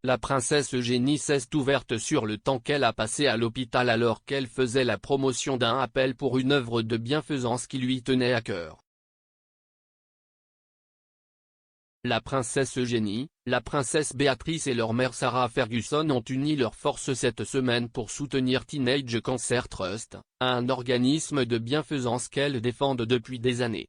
La princesse Eugénie s'est ouverte sur le temps qu'elle a passé à l'hôpital alors qu'elle faisait la promotion d'un appel pour une œuvre de bienfaisance qui lui tenait à cœur. La princesse Eugénie, la princesse Béatrice et leur mère Sarah Ferguson ont uni leurs forces cette semaine pour soutenir Teenage Cancer Trust, un organisme de bienfaisance qu'elles défendent depuis des années.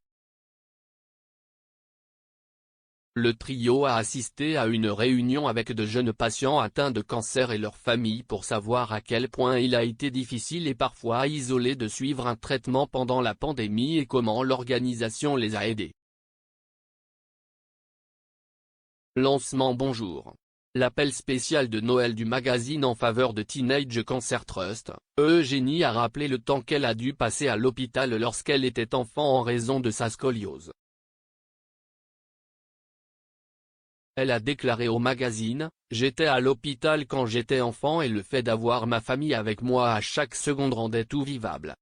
Le trio a assisté à une réunion avec de jeunes patients atteints de cancer et leurs familles pour savoir à quel point il a été difficile et parfois isolé de suivre un traitement pendant la pandémie et comment l'organisation les a aidés. Lancement. Bonjour. L'appel spécial de Noël du magazine en faveur de Teenage Cancer Trust, Eugénie a rappelé le temps qu'elle a dû passer à l'hôpital lorsqu'elle était enfant en raison de sa scoliose. Elle a déclaré au magazine « J'étais à l'hôpital quand j'étais enfant et le fait d'avoir ma famille avec moi à chaque seconde rendait tout vivable.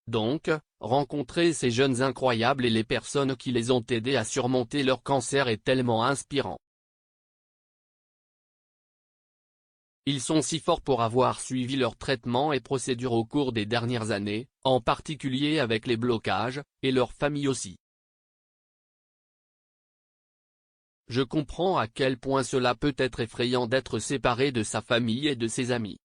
Donc, rencontrer ces jeunes incroyables et les personnes qui les ont aidés à surmonter leur cancer est tellement inspirant. Ils sont si forts pour avoir suivi leur traitement et procédures au cours des dernières années, en particulier avec les blocages, et leur famille aussi. Je comprends à quel point cela peut être effrayant d'être séparé de sa famille et de ses amis.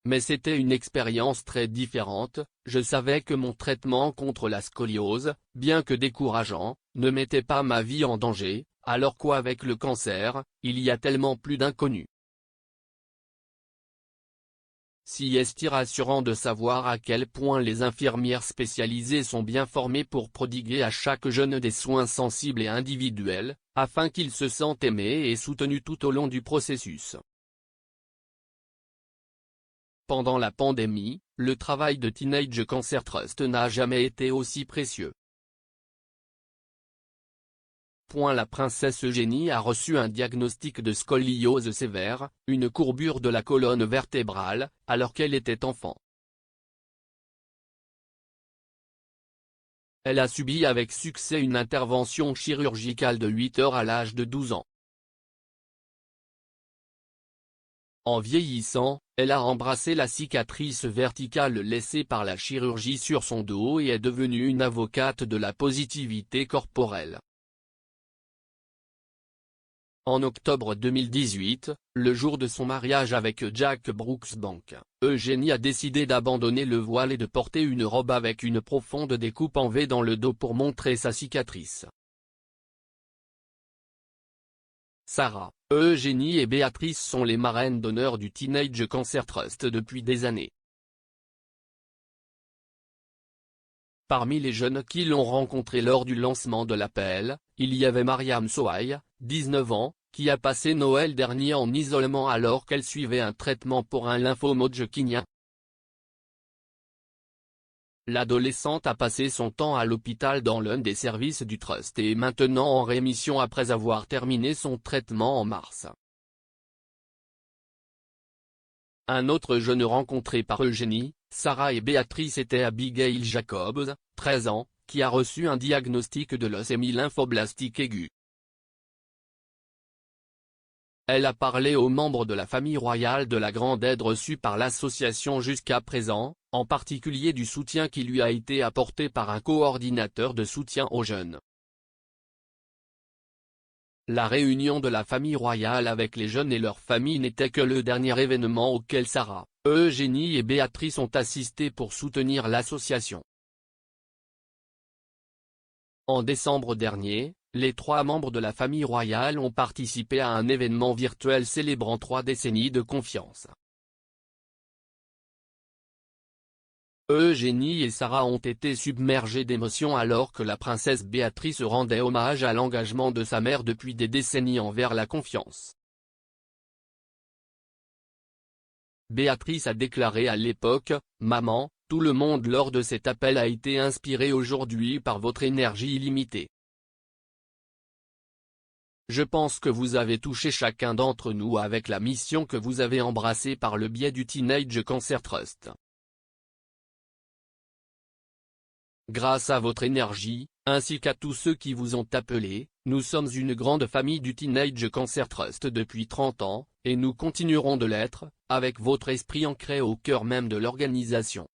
Mais c'était une expérience très différente, je savais que mon traitement contre la scoliose, bien que décourageant, ne mettait pas ma vie en danger, alors qu'avec le cancer, il y a tellement plus d'inconnus. Si est rassurant de savoir à quel point les infirmières spécialisées sont bien formées pour prodiguer à chaque jeune des soins sensibles et individuels, afin qu'ils se sentent aimés et soutenus tout au long du processus. Pendant la pandémie, le travail de Teenage Cancer Trust n'a jamais été aussi précieux. La princesse Eugénie a reçu un diagnostic de scoliose sévère, une courbure de la colonne vertébrale, alors qu'elle était enfant. Elle a subi avec succès une intervention chirurgicale de 8 heures à l'âge de 12 ans. En vieillissant, elle a embrassé la cicatrice verticale laissée par la chirurgie sur son dos et est devenue une avocate de la positivité corporelle. En octobre 2018, le jour de son mariage avec Jack Brooksbank, Eugénie a décidé d'abandonner le voile et de porter une robe avec une profonde découpe en V dans le dos pour montrer sa cicatrice. Sarah, Eugénie et Béatrice sont les marraines d'honneur du Teenage Cancer Trust depuis des années. Parmi les jeunes qui l'ont rencontré lors du lancement de l'appel, il y avait Mariam Sohaï, 19 ans, qui a passé Noël dernier en isolement alors qu'elle suivait un traitement pour un lymphome Hodgkinien. L'adolescente a passé son temps à l'hôpital dans l'un des services du Trust et est maintenant en rémission après avoir terminé son traitement en mars. Un autre jeune rencontré par Eugénie, Sarah et Béatrice était Abigail Jacobs, 13 ans, qui a reçu un diagnostic de leucémie lymphoblastique aiguë. Elle a parlé aux membres de la famille royale de la grande aide reçue par l'association jusqu'à présent, en particulier du soutien qui lui a été apporté par un coordinateur de soutien aux jeunes. La réunion de la famille royale avec les jeunes et leurs familles n'était que le dernier événement auquel Sarah, Eugénie et Béatrice ont assisté pour soutenir l'association. En décembre dernier, les 3 membres de la famille royale ont participé à un événement virtuel célébrant 3 décennies de confiance. Eugénie et Sarah ont été submergées d'émotions alors que la princesse Béatrice rendait hommage à l'engagement de sa mère depuis des décennies envers la confiance. Béatrice a déclaré à l'époque « Maman, tout le monde lors de cet appel a été inspiré aujourd'hui par votre énergie illimitée. Je pense que vous avez touché chacun d'entre nous avec la mission que vous avez embrassée par le biais du Teenage Cancer Trust. Grâce à votre énergie, ainsi qu'à tous ceux qui vous ont appelé. Nous sommes une grande famille du Teenage Cancer Trust depuis 30 ans, et nous continuerons de l'être, avec votre esprit ancré au cœur même de l'organisation.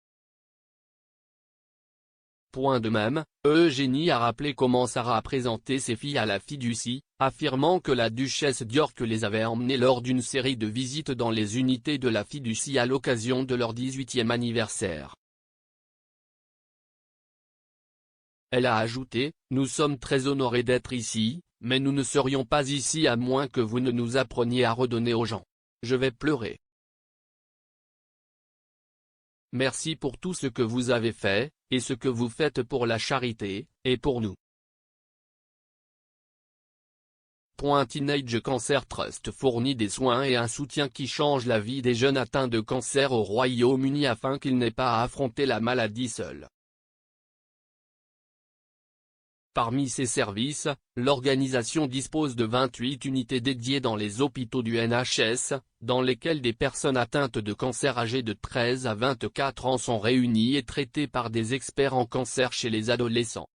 Point de même, Eugénie a rappelé comment Sarah a présenté ses filles à la fiducie, affirmant que la duchesse d'York les avait emmenées lors d'une série de visites dans les unités de la fiducie à l'occasion de leur 18e anniversaire. Elle a ajouté, « Nous sommes très honorés d'être ici, mais nous ne serions pas ici à moins que vous ne nous appreniez à redonner aux gens. Je vais pleurer. Merci pour tout ce que vous avez fait, et ce que vous faites pour la charité, et pour nous. » Teenage Cancer Trust fournit des soins et un soutien qui changent la vie des jeunes atteints de cancer au Royaume-Uni afin qu'ils n'aient pas à affronter la maladie seuls. Parmi ses services, l'organisation dispose de 28 unités dédiées dans les hôpitaux du NHS, dans lesquelles des personnes atteintes de cancer âgées de 13 à 24 ans sont réunies et traitées par des experts en cancer chez les adolescents.